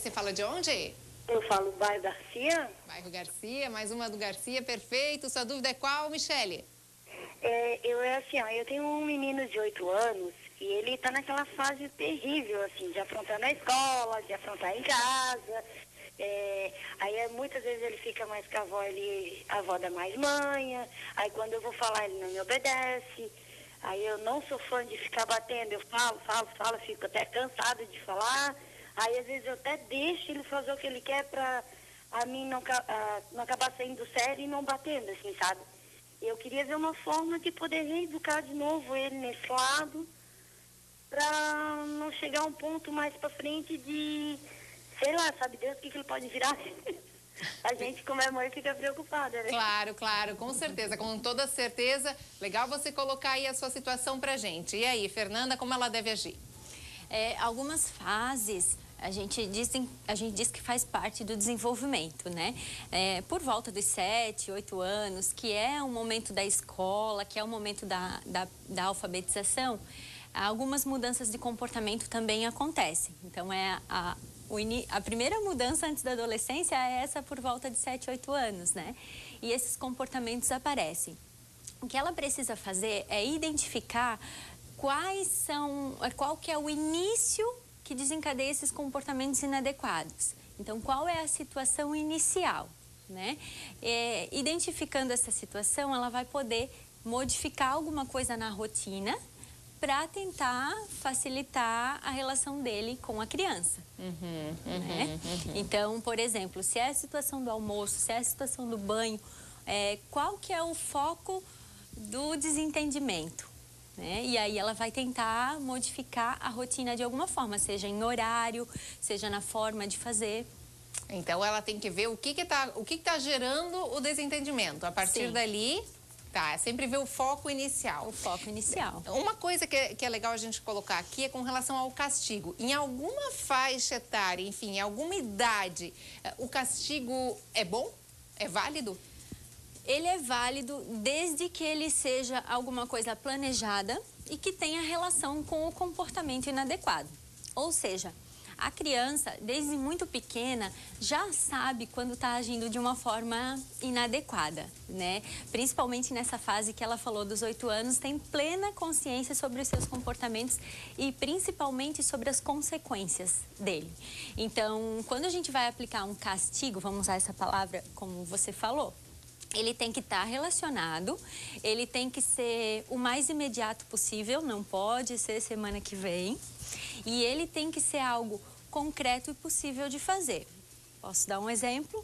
você fala de onde? Eu falo bairro Garcia. Bairro Garcia, mais uma do Garcia, perfeito. Sua dúvida é qual, Michele? Eu tenho um menino de 8 anos e ele tá naquela fase terrível, assim, de afrontar na escola, de afrontar em casa. Muitas vezes ele fica mais com a avó, a avó dá mais manha. Aí quando eu vou falar, ele não me obedece. Aí eu não sou fã de ficar batendo, eu falo, fico até cansada de falar. Aí às vezes eu até deixo ele fazer o que ele quer pra a mim não acabar saindo sério e não batendo, assim, sabe? Eu queria ver uma forma de poder reeducar de novo ele nesse lado, pra não chegar a um ponto mais pra frente de, sei lá, sabe Deus o que ele pode virar? A gente, como é mãe, fica preocupada, né? Claro, claro, com certeza, com toda certeza. Legal você colocar aí a sua situação pra gente. E aí, Fernanda, como ela deve agir? Algumas fases a gente diz que faz parte do desenvolvimento, né? Por volta dos 7, 8 anos, que é o momento da escola, que é o momento da alfabetização, algumas mudanças de comportamento também acontecem. Então, a primeira mudança antes da adolescência é essa por volta de 7, 8 anos, né? E esses comportamentos aparecem. O que ela precisa fazer é identificar qual que é o início que desencadeia esses comportamentos inadequados. Então, qual é a situação inicial, né? Identificando essa situação, ela vai poder modificar alguma coisa na rotina para tentar facilitar a relação dele com a criança. Né? Então, por exemplo, se é a situação do almoço, se é a situação do banho, qual que é o foco do desentendimento? Né? E aí ela vai tentar modificar a rotina de alguma forma, seja em horário, seja na forma de fazer. Então ela tem que ver o que tá gerando o desentendimento. A partir dali, sempre ver o foco inicial. O foco inicial. Uma coisa que é legal a gente colocar aqui é com relação ao castigo. Em alguma faixa etária, enfim, em alguma idade, o castigo é bom? É válido? Ele é válido desde que ele seja alguma coisa planejada e que tenha relação com o comportamento inadequado. Ou seja, a criança, desde muito pequena, já sabe quando está agindo de uma forma inadequada, né? Principalmente nessa fase que ela falou dos 8 anos, tem plena consciência sobre os seus comportamentos e principalmente sobre as consequências dele. Então, quando a gente vai aplicar um castigo, vamos usar essa palavra como você falou, ele tem que estar relacionado, ele tem que ser o mais imediato possível, não pode ser semana que vem. E ele tem que ser algo concreto e possível de fazer. Posso dar um exemplo?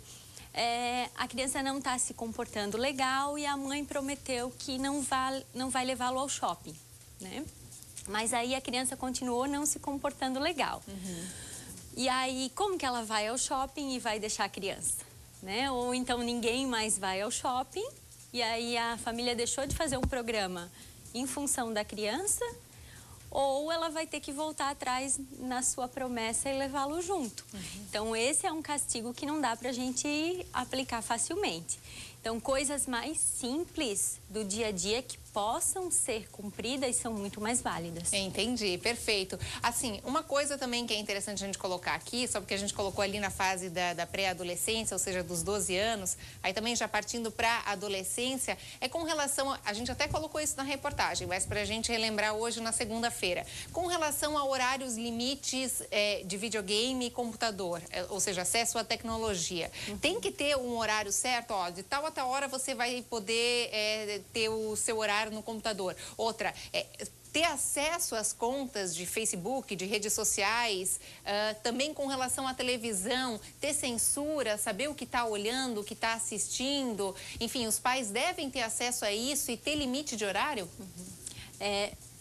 A criança não está se comportando legal e a mãe prometeu que não vai levá-lo ao shopping, né? Mas aí a criança continuou não se comportando legal. E aí, como que ela vai ao shopping e vai deixar a criança? Né? Ou então ninguém mais vai ao shopping e aí a família deixou de fazer um programa em função da criança, ou ela vai ter que voltar atrás na sua promessa e levá-lo junto. Então esse é um castigo que não dá pra gente aplicar facilmente. Então coisas mais simples do dia a dia que possam ser cumpridas são muito mais válidas. Entendi, perfeito. Assim, uma coisa também que é interessante a gente colocar aqui, só porque a gente colocou ali na fase da pré-adolescência, ou seja, dos 12 anos, aí também já partindo para a adolescência, é com relação, a gente até colocou isso na reportagem, mas para a gente relembrar hoje na segunda-feira, com relação a horários limites de videogame e computador, ou seja, acesso à tecnologia. Tem que ter um horário certo, ó, de tal a tal hora você vai poder ter o seu horário no computador. Outra, ter acesso às contas de Facebook, de redes sociais, também com relação à televisão, ter censura, saber o que está olhando, o que está assistindo. Enfim, os pais devem ter acesso a isso e ter limite de horário?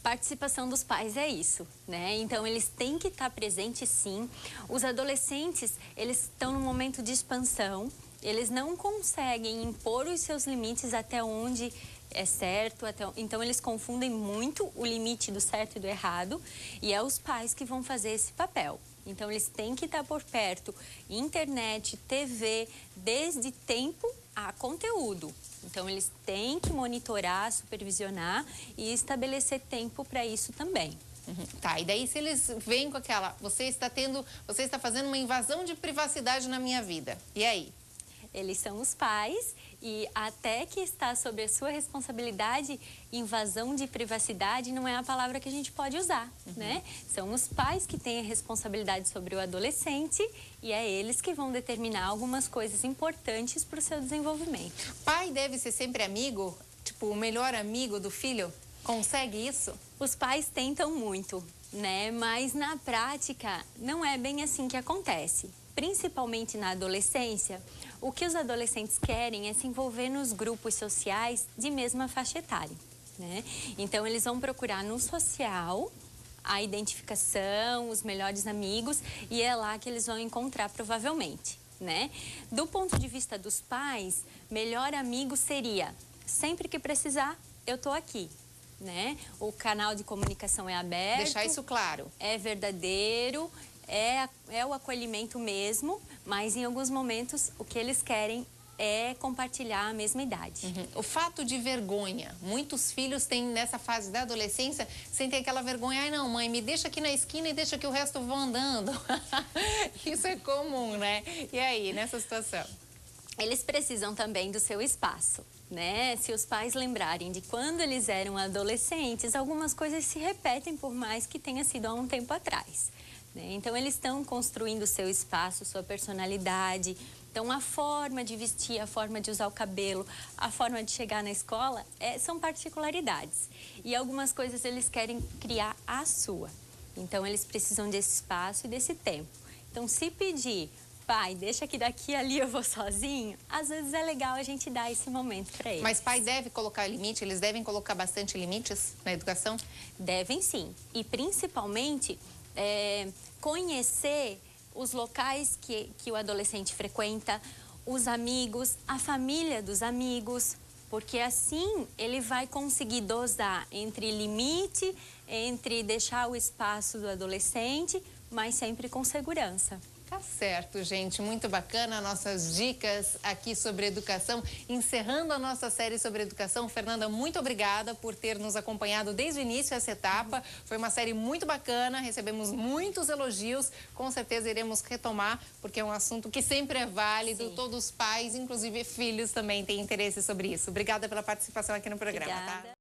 Participação dos pais é isso, né? Então, eles têm que estar presentes, sim. Os adolescentes, eles estão num momento de expansão, eles não conseguem impor os seus limites até onde é certo, então eles confundem muito o limite do certo e do errado, e é os pais que vão fazer esse papel. Então eles têm que estar por perto, internet, TV, desde tempo a conteúdo. Então eles têm que monitorar, supervisionar e estabelecer tempo para isso também. Tá, e daí se eles vêm com aquela, você está fazendo uma invasão de privacidade na minha vida, e aí? Eles são os pais e até que está sob a sua responsabilidade, invasão de privacidade não é a palavra que a gente pode usar, né? São os pais que têm a responsabilidade sobre o adolescente e é eles que vão determinar algumas coisas importantes para o seu desenvolvimento. Pai deve ser sempre amigo? Tipo, o melhor amigo do filho? Consegue isso? Os pais tentam muito, né? Mas na prática não é bem assim que acontece. Principalmente na adolescência, o que os adolescentes querem é se envolver nos grupos sociais de mesma faixa etária, né? Então, eles vão procurar no social a identificação, os melhores amigos, e é lá que eles vão encontrar provavelmente, né? Do ponto de vista dos pais, melhor amigo seria, sempre que precisar, eu tô aqui, né? O canal de comunicação é aberto. Deixar isso claro. É verdadeiro. É o acolhimento mesmo, mas em alguns momentos o que eles querem é compartilhar a mesma idade. O fato de vergonha. Muitos filhos têm nessa fase da adolescência, sentem aquela vergonha. Ai, não, mãe, me deixa aqui na esquina e deixa que o resto vão andando. Isso é comum, né? E aí, nessa situação? Eles precisam também do seu espaço, né? Se os pais lembrarem de quando eles eram adolescentes, algumas coisas se repetem por mais que tenha sido há um tempo atrás. Então, eles estão construindo o seu espaço, sua personalidade. Então, a forma de vestir, a forma de usar o cabelo, a forma de chegar na escola, são particularidades. E algumas coisas eles querem criar a sua. Então, eles precisam desse espaço e desse tempo. Então, se pedir, pai, deixa que daqui ali eu vou sozinho, às vezes é legal a gente dar esse momento para eles. Mas pai deve colocar limite? Eles devem colocar bastante limites na educação? Devem sim. E, principalmente, conhecer os locais que o adolescente frequenta, os amigos, a família dos amigos, porque assim ele vai conseguir dosar entre limite, entre deixar o espaço do adolescente, mas sempre com segurança. Tá certo, gente. Muito bacana nossas dicas aqui sobre educação. Encerrando a nossa série sobre educação, Fernanda, muito obrigada por ter nos acompanhado desde o início essa etapa. Foi uma série muito bacana, recebemos muitos elogios. Com certeza iremos retomar, porque é um assunto que sempre é válido. Sim. Todos os pais, inclusive filhos, também têm interesse sobre isso. Obrigada pela participação aqui no programa. Obrigada. Tá?